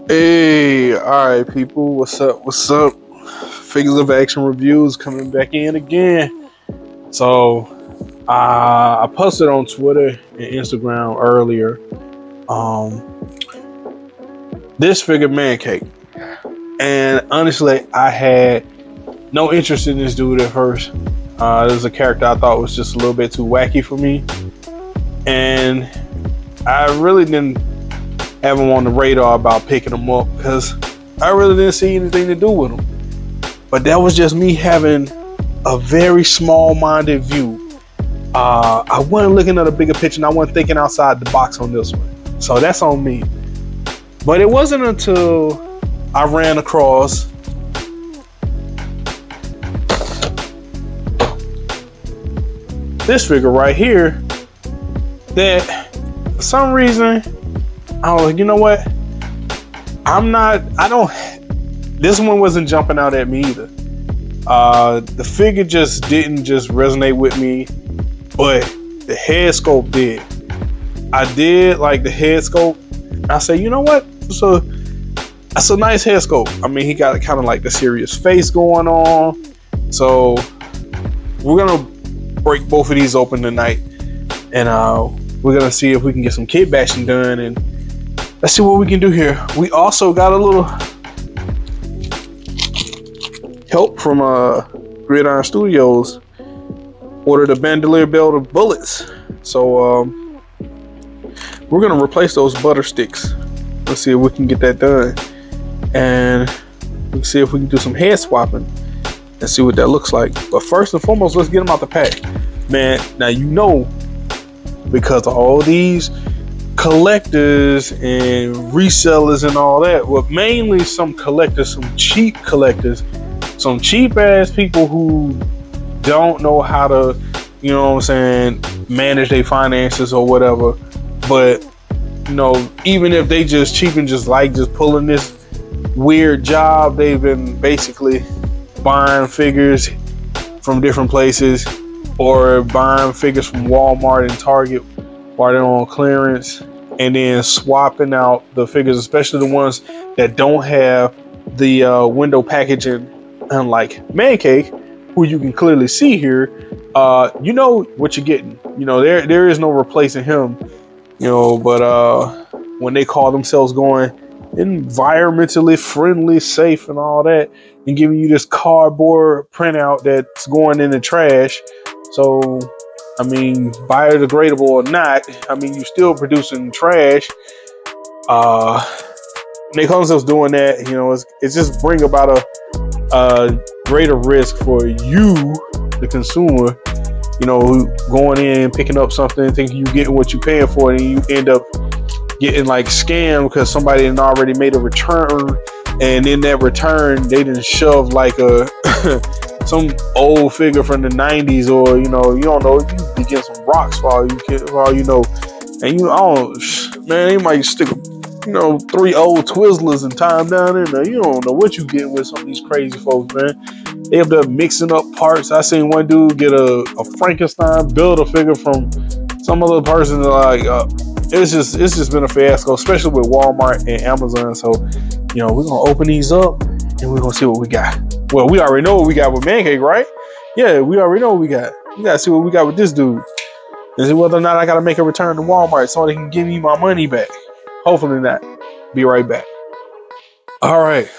Hey, all right, people. What's up? What's up? Figures of Action Reviews coming back in again. So, I posted on Twitter and Instagram earlier. This figure Mancake, and honestly, I had no interest in this dude at first. This is a character I thought was just a little bit too wacky for me, and I really didn't have him on the radar about picking him up because I really didn't see anything to do with him. But that was just me having a very small-minded view. I wasn't looking at a bigger picture, and I wasn't thinking outside the box on this one. So that's on me. But it wasn't until I ran across this figure right here that for some reason I was like, you know what? This one wasn't jumping out at me either. The figure just didn't just resonate with me, but the head sculpt did. I did like the head sculpt. I said, you know what? So that's a nice head sculpt. I mean, he got kind of like the serious face going on. So we're gonna break both of these open tonight, and we're gonna see if we can get some kit bashing done, and let's see what we can do here. We also got a little help from Gridiron Studios. Ordered a bandolier belt of bullets, so we're gonna replace those butter sticks. Let's see if we can get that done, and we can see if we can do some head swapping and see what that looks like. But first and foremost, let's get them out the pack, man. Now, you know, because of all these collectors and resellers and all that, well, mainly some collectors, some cheap collectors, some cheap ass people who don't know how to, you know what I'm saying, manage their finances or whatever. But, you know, even if they just cheap and just like just pulling this weird job, they've been basically buying figures from different places or buying figures from Walmart and Target while they're on clearance, and then swapping out the figures, especially the ones that don't have the window packaging, unlike Mancake, who you can clearly see here. You know what you're getting. You know, there is no replacing him. You know, but when they call themselves going environmentally friendly, safe, and all that, and giving you this cardboard printout that's going in the trash. So, I mean, biodegradable or not, I mean, you're still producing trash. They call themselves doing that, you know, it's just bring about a greater risk for you, the consumer, you know, going in, picking up something, thinking you getting what you're paying for, and you end up getting like scammed because somebody had already made a return, and in that return, they didn't shove like a some old figure from the 90s, or, you know, you don't know, you be getting some rocks for all you know, and you, I don't, man, they might stick, you know, 3 old Twizzlers and tie them down in there. You don't know what you get with some of these crazy folks, man. They have to mixing up parts. I seen one dude get a Frankenstein build a figure from some other person. Like, it's just been a fiasco, especially with Walmart and Amazon. So, you know, we're gonna open these up and we're gonna see what we got. Well, we already know what we got with Mancake, right? Yeah, we already know what we got. We gotta see what we got with this dude and see whether or not I gotta make a return to Walmart so they can give me my money back. Hopefully not. Be right back. All right.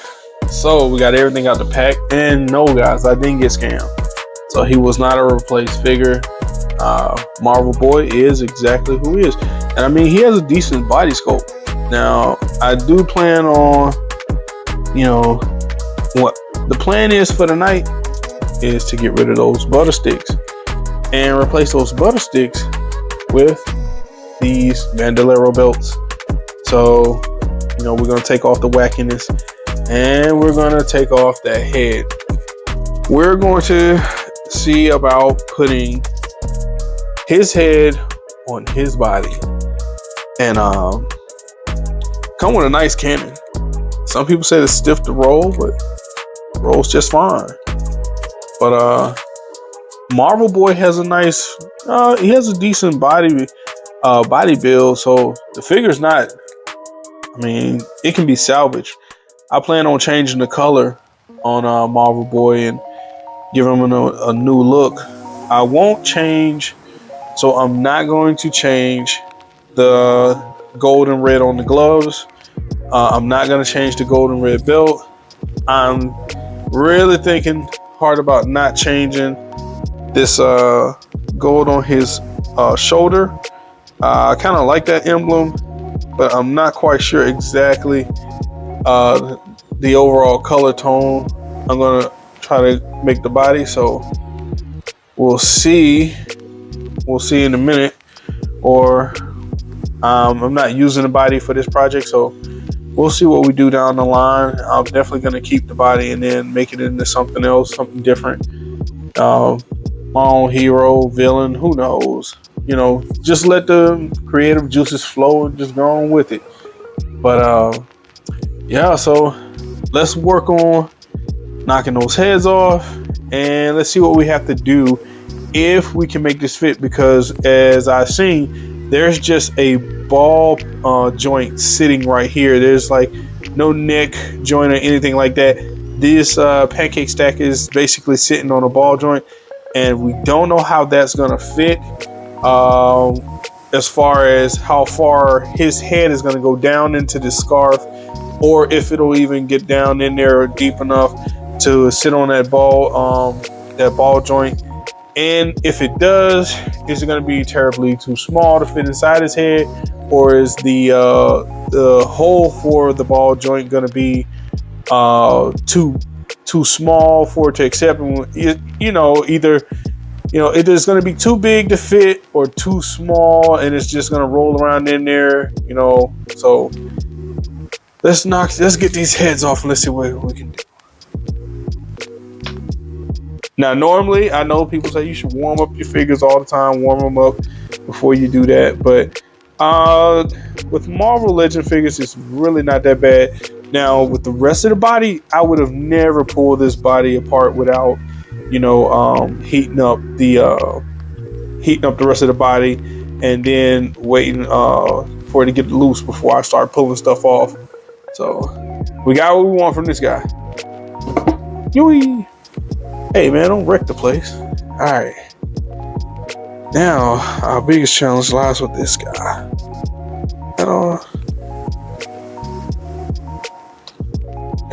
So we got everything out the pack, and no, guys, I didn't get scammed. So he was not a replaced figure. Marvel Boy is exactly who he is, and I mean, he has a decent body sculpt. Now, I do plan on, you know, what the plan is for the night is to get rid of those butter sticks and replace those butter sticks with these bandolero belts. So, you know, we're gonna take off the wackiness, and we're gonna take off that head. We're going to see about putting his head on his body, and come with a nice cannon. Some people say it's stiff to roll, but rolls just fine. But Marvel Boy has a nice, he has a decent body build, so the figure's not I mean, it can be salvaged. I plan on changing the color on Marvel Boy and giving him a new look. I won't change, so I'm not going to change the gold and red on the gloves. I'm not going to change the gold and red belt. I'm really thinking hard about not changing this gold on his shoulder. I kind of like that emblem, but I'm not quite sure exactly the overall color tone I'm going to try to make the body. So we'll see. We'll see in a minute. Or I'm not using the body for this project, so we'll see what we do down the line. I'm definitely going to keep the body and then make it into something else, something different. My own hero, villain, who knows? You know, just let the creative juices flow and just go on with it. But yeah, so let's work on knocking those heads off, and let's see what we have to do if we can make this fit, because as I've seen, there's just a ball joint sitting right here. There's like no neck joint or anything like that. This pancake stack is basically sitting on a ball joint, and we don't know how that's gonna fit as far as how far his head is gonna go down into the scarf, or if it'll even get down in there deep enough to sit on that ball joint. And if it does, is it going to be terribly too small to fit inside his head, or is the hole for the ball joint going to be too small for it to accept? You know, either it is going to be too big to fit or too small, and it's just going to roll around in there. You know, so let's get these heads off and let's see what we can do. Now, normally, I know people say you should warm up your figures all the time, warm them up before you do that. But with Marvel Legend figures, it's really not that bad. Now, with the rest of the body, I would have never pulled this body apart without, heating up the rest of the body and then waiting for it to get loose before I start pulling stuff off. So we got what we want from this guy. Yui. Hey man, don't wreck the place. Alright. Now, our biggest challenge lies with this guy. There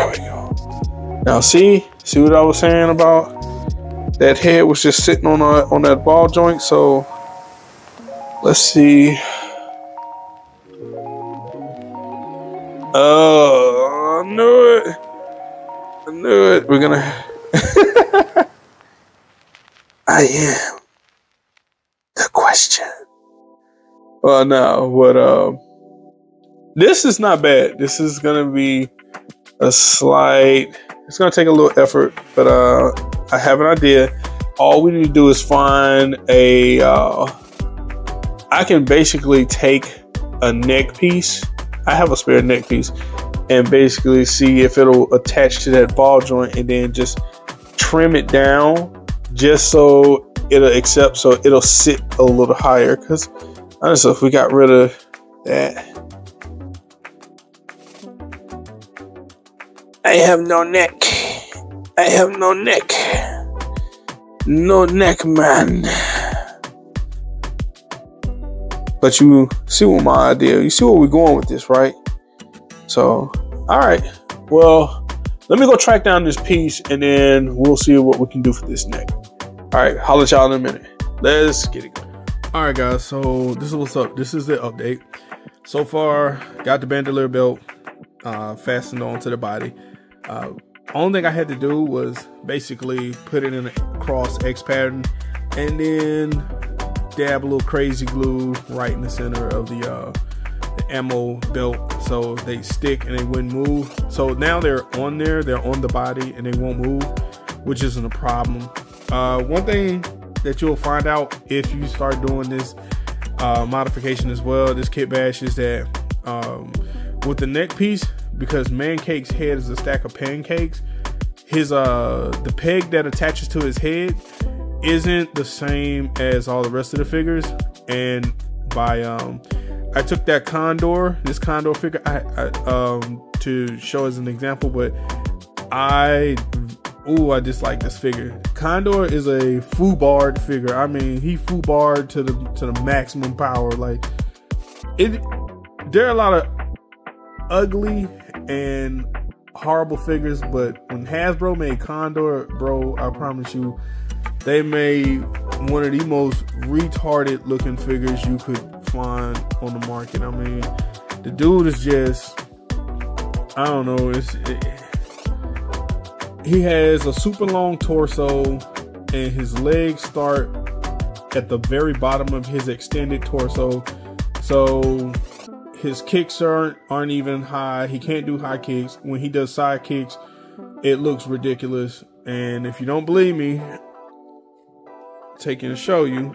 we go. Now see what I was saying about that head was just sitting on that ball joint. So let's see. I knew it. We're gonna I am the question. Well, no, what? This is not bad. This is gonna be a slight. It's gonna take a little effort, but I have an idea. All we need to do is find a. I can basically take a neck piece. I have a spare neck piece, and basically see if it'll attach to that ball joint, and then just trim it down just so it'll accept, so it'll sit a little higher. Because honestly, if we got rid of that, I have no neck. I have no neck. No neck, man. But you see what my idea, you see where we're going with this, right? So, all right. Well, let me go track down this piece, and then we'll see what we can do for this neck. All right, holler at y'all in a minute. Let's get it going. All right, guys. So this is what's up. This is the update. So far, got the bandolier belt fastened onto the body. Only thing I had to do was basically put it in a cross X pattern, and then dab a little crazy glue right in the center of the ammo belt so they stick and they wouldn't move. So now they're on there, they're on the body, and they won't move, which isn't a problem. One thing that you'll find out if you start doing this modification as well, this kit bash, is that with the neck piece, because Mancake's head is a stack of pancakes, his the peg that attaches to his head isn't the same as all the rest of the figures, and by I took that Condor, this Condor figure, to show as an example, but I just like this figure. Condor is a foobarred figure. I mean, he foobarred to the maximum power. Like there are a lot of ugly and horrible figures, but when Hasbro made Condor, bro, I promise you, they made one of the most retarded looking figures you could find on the market. I mean, the dude is just, I don't know, he has a super long torso and his legs start at the very bottom of his extended torso. So his kicks aren't even high. He can't do high kicks. When he does side kicks, it looks ridiculous. And if you don't believe me, taking to show you.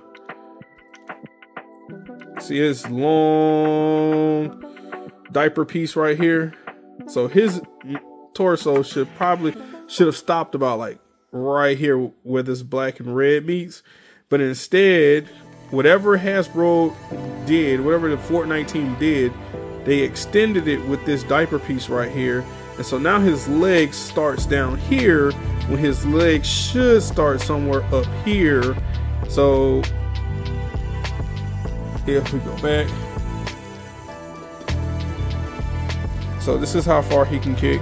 See his long diaper piece right here. So his torso should have stopped about like right here where this black and red meets. But instead, whatever Hasbro did, whatever the Fortnite team did, they extended it with this diaper piece right here. And so now his leg starts down here when his leg should start somewhere up here. So if we go back, so this is how far he can kick.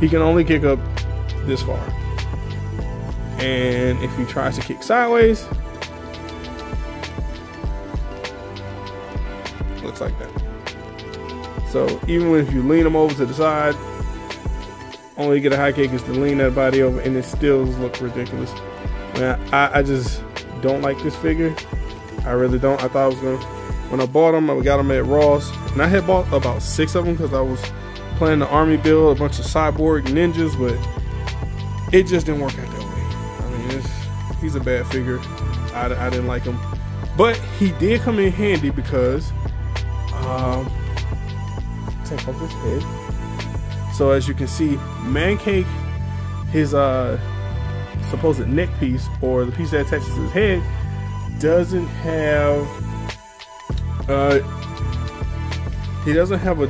He can only kick up this far. And if he tries to kick sideways, looks like that. So even if you lean him over to the side, only get a high kick is to lean that body over, and it still looks ridiculous. Man, I just don't like this figure. I really don't. I thought I was gonna, when I bought them, I got them at Ross, and I had bought about 6 of them because I was planning the army build, a bunch of cyborg ninjas, but it just didn't work out that way. I mean, he's a bad figure. I didn't like him, but he did come in handy because take off his head. So as you can see, Mancake, his supposed neck piece, or the piece that attaches to his head, doesn't have he doesn't have a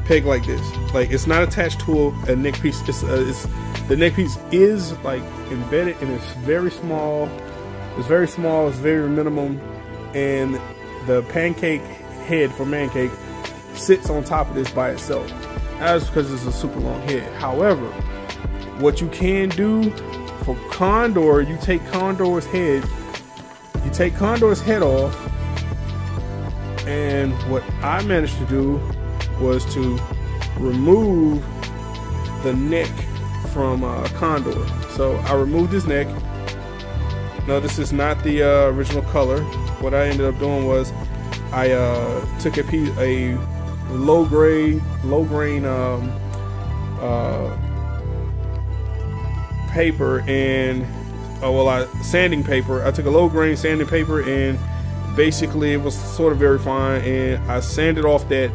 peg like this. Like, it's not attached to a neck piece. It's the neck piece is like embedded, and it's very small. It's very small. It's very minimum, and the pancake head for Mancake sits on top of this by itself. That's because it's a super long head. However, what you can do for Condor, you take Condor's head off, and what I managed to do was to remove the neck from Condor. So I removed his neck. No, this is not the original color. What I ended up doing was I took a low grain paper and sanding paper. I took a low grain sanding paper, and basically it was sort of very fine, and I sanded off that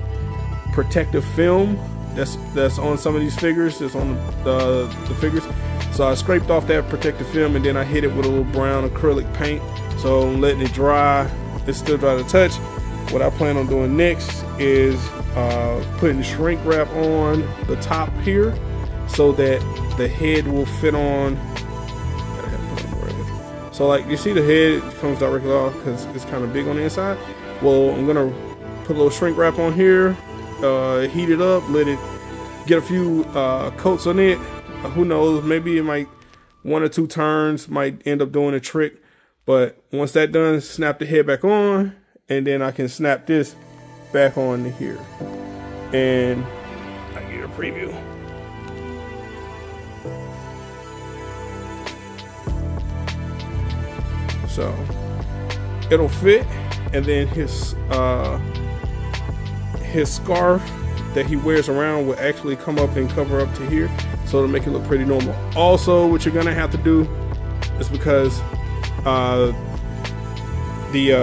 protective film that's on some of these figures, that's on the figures. So I scraped off that protective film, and then I hit it with a little brown acrylic paint. So I'm letting it dry. It's still dry to touch. What I plan on doing next is putting shrink wrap on the top here so that the head will fit on. So like you see, the head comes directly off because it's kind of big on the inside. Well, I'm gonna put a little shrink wrap on here, heat it up, let it get a few coats on it. Who knows, maybe it might, 1 or 2 turns might end up doing a trick. But once that's done, snap the head back on, and then I can snap this back on to here. And I get a preview. So it'll fit, and then his scarf that he wears around will actually come up and cover up to here, so it'll make it look pretty normal. Also, what you're gonna have to do is, because the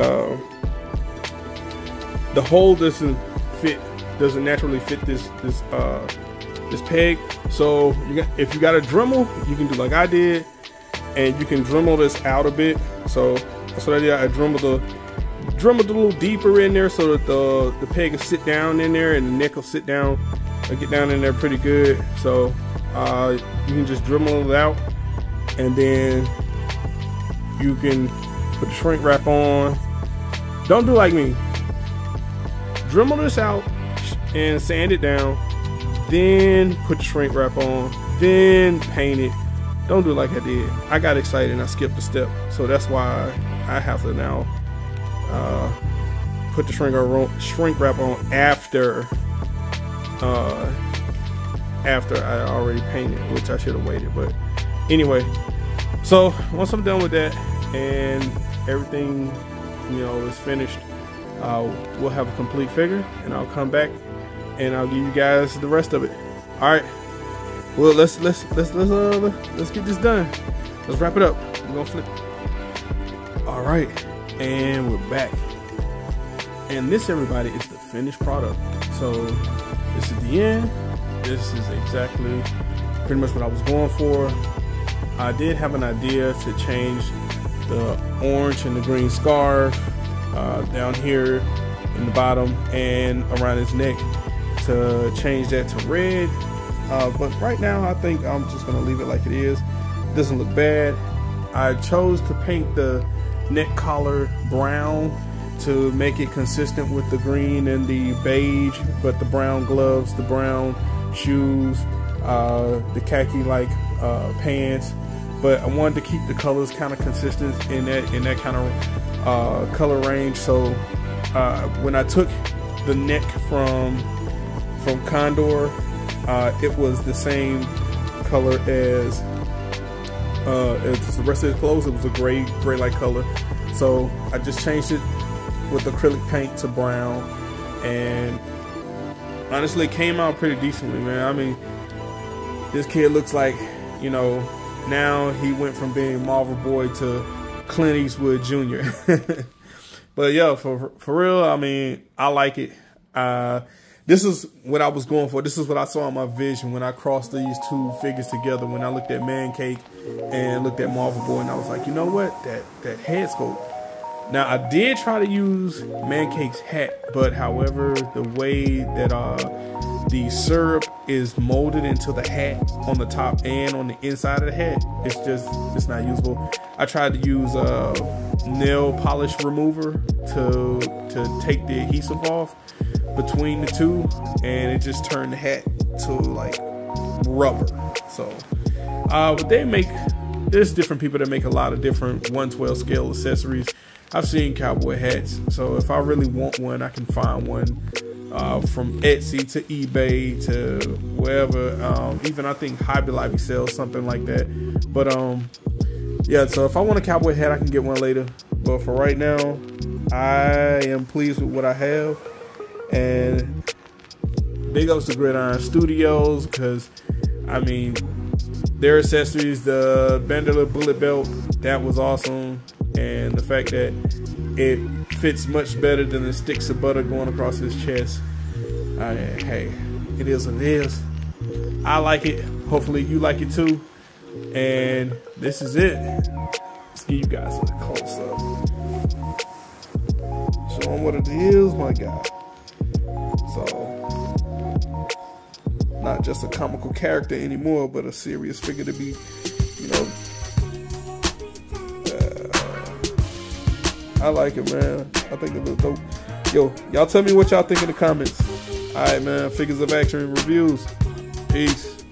hole doesn't naturally fit this peg. So if you got a Dremel, you can do like I did, and you can Dremel this out a bit. So that's what I did. I Dremeled drilled a little deeper in there so that the peg will sit down in there and the neck will sit down, get down in there pretty good. So you can just Dremel it out, and then you can put the shrink wrap on. Don't do like me. Dremel this out and sand it down, then put the shrink wrap on, then paint it. Don't do like I did. I got excited and I skipped a step, so that's why I have to now put the shrink wrap on after I already painted, which I should have waited. But anyway, so once I'm done with that and everything, you know, is finished, we'll have a complete figure, and I'll come back and I'll give you guys the rest of it. All right. Well, let's get this done. Let's wrap it up. We're gonna flip it. All right, and we're back. And this, everybody, is the finished product. So this is the end. This is exactly pretty much what I was going for. I did have an idea to change the orange and the green scarf down here in the bottom and around his neck, to change that to red. But right now I think I'm just gonna leave it like it is. It doesn't look bad. I chose to paint the neck collar brown to make it consistent with the green and the beige, but the brown gloves, the brown shoes, the khaki like pants. But I wanted to keep the colors kind of consistent in that kind of color range. So when I took the neck from Condor, it was the same color as the rest of his clothes. It was a gray like color. So I just changed it with acrylic paint to brown, and honestly it came out pretty decently, man. I mean, this kid looks like, you know, now he went from being Marvel Boy to Clint Eastwood Jr. But yeah, for real, I mean, I like it. This is what I was going for. This is what I saw in my vision when I crossed these two figures together, when I looked at Mancake and looked at Marvel Boy, and I was like, you know what, that head sculpt. Now, I did try to use Mancake's hat, but however, the way that the syrup is molded into the hat on the top and on the inside of the hat, it's not usable. I tried to use nail polish remover to take the adhesive off between the two, and it just turned the hat to like rubber. So but there's different people that make a lot of different 1/12 scale accessories. I've seen cowboy hats, so if I really want one, I can find one from Etsy to eBay to wherever. Even I think Hobby Lobby sells something like that. But yeah, so if I want a cowboy hat, I can get one later. But for right now, I am pleased with what I have. And big ups to Gridiron Studios, because I mean, their accessories, the Bandolier bullet belt, that was awesome. And the fact that it fits much better than the sticks of butter going across his chest. Hey, it is what it is. I like it. Hopefully you like it too. And this is it. Let's give you guys a close up. Show them what it is, my God. So, not just a comical character anymore, but a serious figure to be, you know. I like it, man. I think it looks dope. Yo, y'all tell me what y'all think in the comments. All right, man. Figures of Action reviews. Peace.